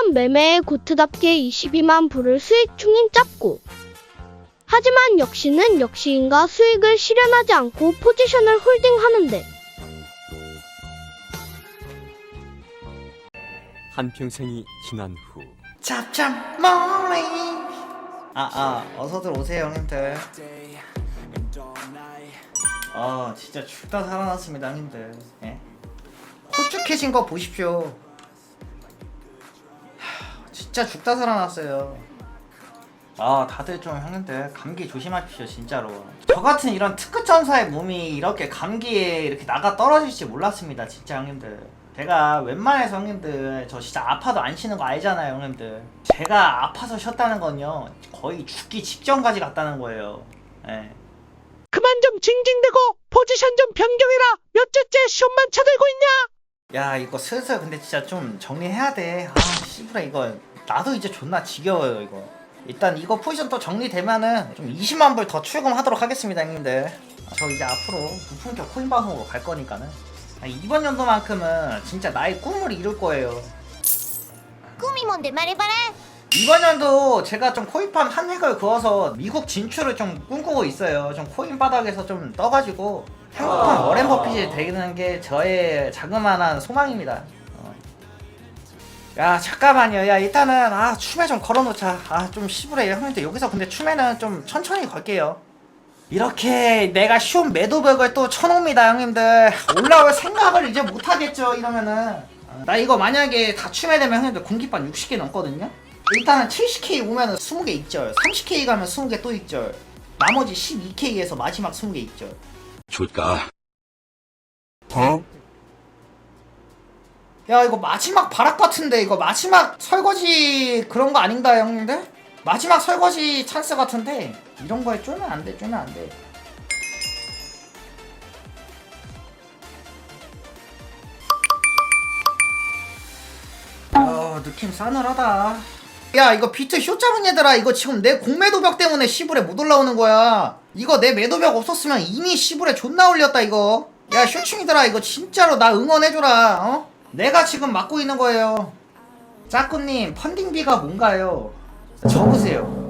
포지션 매매에 고트답게 22만 불을 수익 충인 짭고. 하지만 역시는 역시인가 수익을 실현하지 않고 포지션을 홀딩하는데 한평생이 지난 후 짭짭 머리 어서들 오세요 형님들. 진짜 죽다 살아났습니다 형님들. 예? 홀쭉해진 거 보십시오. 진짜 죽다 살아났어요. 다들 좀 형님들 감기 조심하십시오 진짜로. 저 같은 이런 특급 전사의 몸이 이렇게 감기에 이렇게 나가 떨어질지 몰랐습니다 진짜 형님들. 제가 웬만해서 형님들 저 진짜 아파도 안 쉬는 거 알잖아요 형님들. 제가 아파서 쉬었다는 건요 거의 죽기 직전까지 갔다는 거예요. 예. 그만 좀 징징대고 포지션 좀 변경해라. 몇 주째 숏만 쳐들고 있냐? 야 이거 슬슬 근데 진짜 좀 정리해야 돼. 씨부라 이거 나도 이제 존나 지겨워요 이거. 일단 이거 포지션 또 정리되면은 좀 20만 불 더 출금하도록 하겠습니다 형님들. 저 이제 앞으로 무품격 코인 방송으로 갈 거니까는 이번 연도만큼은 진짜 나의 꿈을 이룰 거예요. 꿈이 뭔데 말해봐라. 이번 연도 제가 좀 코인판 한 획을 그어서 미국 진출을 좀 꿈꾸고 있어요. 좀 코인 바닥에서 좀 떠가지고 행복한 워렌 버핏이 되는 게 저의 자그마한 소망입니다. 야 잠깐만요. 야 일단은 춤에 좀 걸어놓자. 좀 시부래 형님들. 여기서 근데 춤에는 좀 천천히 걸게요. 이렇게 내가 쉬운 매도벽을 또 쳐놓습니다 형님들. 올라올 생각을 이제 못하겠죠 이러면은. 나 이거 만약에 다 춤에 되면 형님들 공기반 60개 넘거든요. 일단은 70K 오면은 20개 익절, 30K 가면 20개 또 익절, 나머지 12K에서 마지막 20개 익절. 줄까? 야 이거 마지막 바락 같은데. 이거 마지막 설거지 그런 거 아닌가 형님들? 마지막 설거지 찬스 같은데 이런 거에 쫄면 안 돼. 쫄면 안 돼. 느낌 싸늘하다. 야 이거 비트 쇼 잡은 얘들아, 이거 지금 내 공매도벽 때문에 시불에 못 올라오는 거야. 이거 내 매도벽 없었으면 이미 시불에 존나 올렸다 이거. 야 쇼충이들아 이거 진짜로 나 응원해줘라. 내가 지금 맡고 있는 거예요. 짜꾸님 펀딩비가 뭔가요? 적으세요.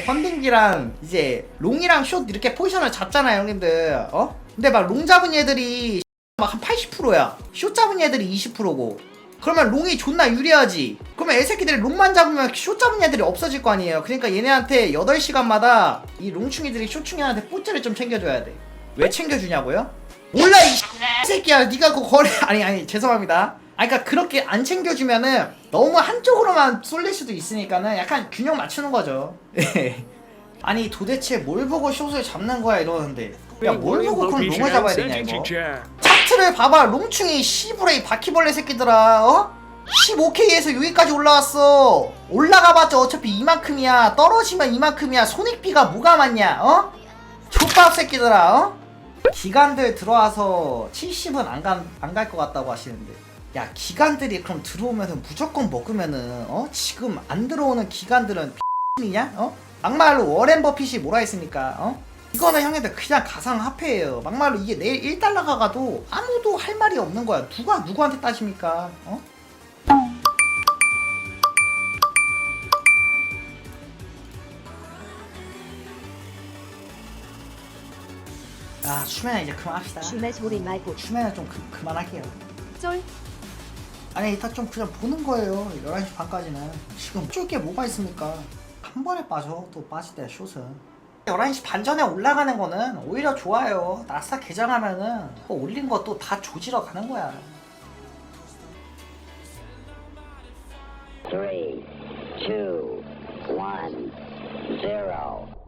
펀딩비랑 이제 롱이랑 숏 이렇게 포지션을 잡잖아요 형님들. 근데 막 롱 잡은 얘들이 막 한 80%야 숏 잡은 얘들이 20%고 그러면 롱이 존나 유리하지. 그러면 애새끼들이 롱만 잡으면 숏 잡은 애들이 없어질 거 아니에요. 그러니까 얘네한테 8시간마다 이 롱충이들이 숏충이한테 뽀찌를 좀 챙겨줘야 돼. 왜 챙겨주냐고요? 몰라 이 새끼야. 니가 그 거래 아니 죄송합니다. 그러니까 그렇게 안 챙겨주면은 너무 한쪽으로만 쏠릴 수도 있으니까는 약간 균형 맞추는 거죠. 아니 도대체 뭘 보고 숏을 잡는 거야 이러는데, 야 뭘 보고 그럼 롱을 잡아야 되냐 이거. 차트를 봐봐. 롱충이 시브레이 바퀴벌레 새끼들아. 15K에서 여기까지 올라왔어. 올라가봤자 어차피 이만큼이야. 떨어지면 이만큼이야. 손익비가 뭐가 많냐 족밥 새끼들아. 기관들 들어와서 70은 안 갈 것 같다고 하시는데, 야 기관들이 그럼 들어오면은 무조건 먹으면은 지금 안 들어오는 기관들은 X이냐? 막말로 워렌 버핏이 뭐라 했습니까? 이거는 형님들 그냥 가상화폐예요. 막말로 이게 내일 1달러가 가도 아무도 할 말이 없는 거야. 누가 누구한테 따집니까? 춤에는 이제 그만합시다. 춤의 소리 말고 춤에는 좀 그만할게요. 쫄. 아니 일단 좀 그냥 보는 거예요. 11시 반까지는. 지금 쫄 게 뭐가 있습니까? 한 번에 빠져. 또 빠질 때 숏은 11시 반 전에 올라가는 거는 오히려 좋아요. 나스닥 개장하면은 올린 거 또 다 조지러 가는 거야. 3, 2, 1, 0.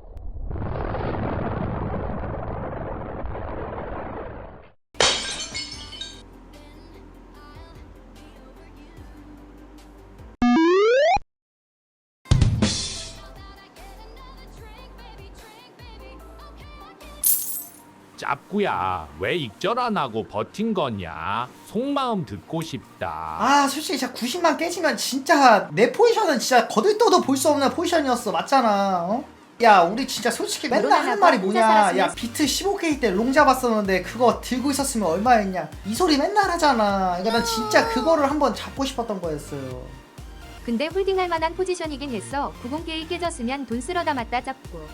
짭구야, 왜 익절 안 하고 버틴 거냐? 속마음 듣고 싶다. 솔직히 진짜 90만 깨지면 진짜 내 포지션은 진짜 거들떠도 볼 수 없는 포지션이었어. 맞잖아. 야 우리 진짜 솔직히 맨날 하는 말이 뭐냐. 야 비트 15K 때 롱 잡았었는데 그거 들고 있었으면 얼마였냐 이 소리 맨날 하잖아. 그러니까 난 진짜 그거를 한번 잡고 싶었던 거였어요. 근데 홀딩할 만한 포지션이긴 했어. 90K 깨졌으면 돈 쓸어 담았다 잡고.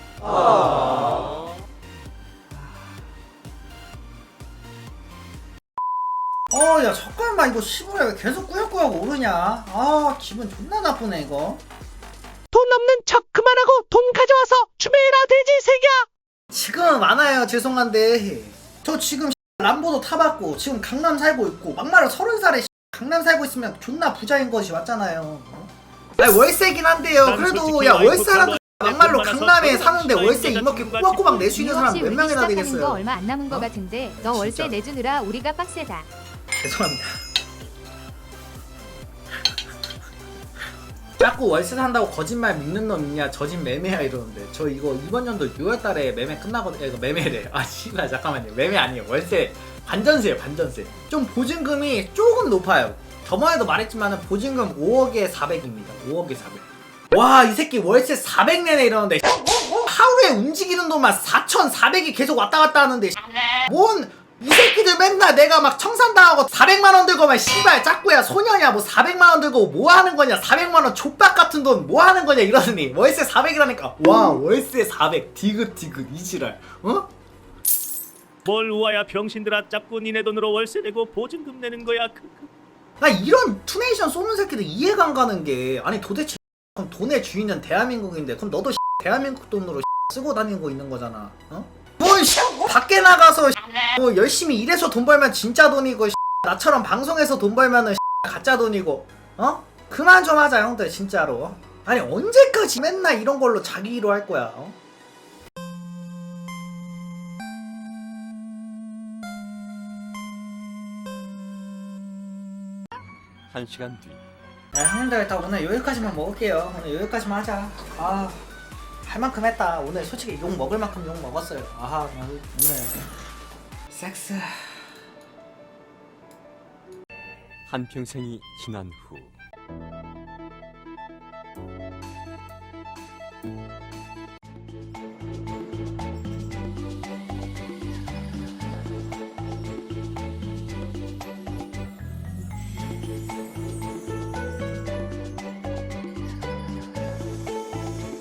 야 잠깐만 이거 15야 왜 계속 꾸역꾸역 오르냐. 아 기분 존나 나쁘네 이거. 돈 없는 척 그만하고 돈 가져와서 주메이라 돼지 새끼야. 지금은 많아요. 죄송한데 저 지금 람보도 타봤고 지금 강남 살고 있고 막말로 30살에 강남 살고 있으면 존나 부자인 것이 맞잖아요. 아니 월세긴 한데요. 그래도 야 월세라도 막말로 강남에 사는데 월세 이렇게 꼬박꼬박 낼 수 있는 사람 몇 명이나 거 되겠어요. 얼마 안 남은 거 같은데 너 월세 진짜. 내주느라 우리가 빡세다. 죄송합니다. 자꾸 월세 산다고 거짓말 믿는 놈 있냐. 저 집 매매야 이러는데 저 이거 이번 연도 6월달에 매매 끝나거든요. 이거 매매래. 아 씨발 잠깐만요. 매매 아니에요. 월세 반전세예요. 반전세. 좀 보증금이 조금 높아요. 저번에도 말했지만은 보증금 5억에 400입니다. 5억에 400. 와 이 새끼 월세 400 내네 이러는데 하루에 움직이는 돈만 4,400이 계속 왔다 갔다 하는데 뭔 이 새끼들 맨날 내가 막 청산당하고 400만원 들고만 씨발 짝구야 소녀냐 뭐 400만원 들고 뭐 하는 거냐 400만원 족박 같은 돈 뭐 하는 거냐 이러더니 월세 400이라니까 와 월세 400 디귿디귿 이지랄 어? 뭘 우아야 병신들아 잡고 니네 돈으로 월세 내고 보증금 내는 거야. 나 이런 투네이션 쏘는 새끼들 이해가 안 가는 게 아니 도대체 그럼 돈의 주인은 대한민국인데 그럼 너도 대한민국 돈으로 쓰고 다니고 있는 거잖아. 어? 뭘 밖에 나가서 뭐 열심히 일해서 돈 벌면 진짜 돈이고 나처럼 방송에서 돈 벌면은 가짜 돈이고 어? 그만 좀 하자 형들 진짜로. 아니 언제까지 맨날 이런 걸로 자기 일로 할 거야. 어? 1시간 뒤. 야 형님들 일단 오늘 여기까지만 먹을게요. 오늘 여기까지만 하자. 아 할 만큼 했다. 오늘 솔직히 욕 먹을 만큼 욕 먹었어요. 아하 오늘 섹스. 한평생이 지난 후